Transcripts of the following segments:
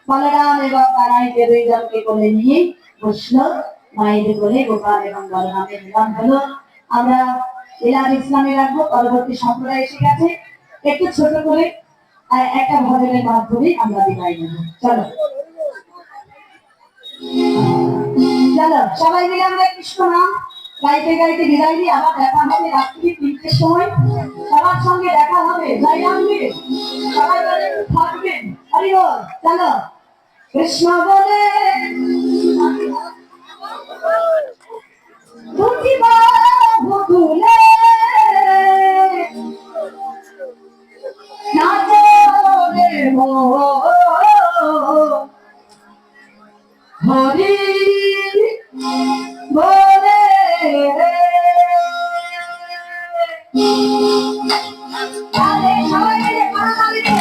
बलराम एवं कानाई के दुई जनके कोले निये বসলো মায়ের কোলে গোপাল এবং বলরামের মিলন হলো। আমরা এলার ইসলামে রাখবো, পরবর্তী সম্প্রদায় এসে গেছে। একটু ছোট করে একটা ভজনের মাধ্যমে আমরা বিদায় নেব। চলো চলো সবাই মিলে আমরা কৃষ্ণ নাম গাইতে গাইতে বিদায় নিই। আবার দেখা হবে রাত্রি 3টের সময়, সবার সঙ্গে দেখা হবে। জয় রামকে সবাই বলে থাকবেন। হরি বল। চলো কৃষ্ণ বলে দুটি বাহু তুলে নাচে রে হরি বলে আরে সবাই মিলে করতালি দিয়ে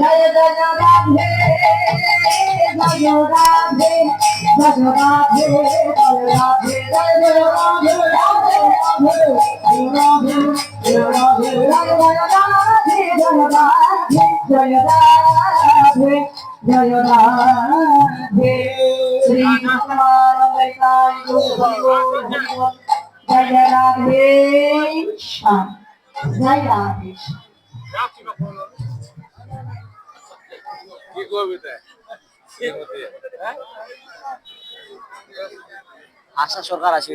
জয় জয় রাধে জয় রাধে জয় রাধে জয় রাধে জয় জয় রাধে রাধে রাধে জয় রাধে জয় রাধে জয় রাধে জয় রাধে শ্রী কৃষ্ণ জয় রাধে শ্যাম জয় রাধে কি করবি তাই আশা সরকার আছে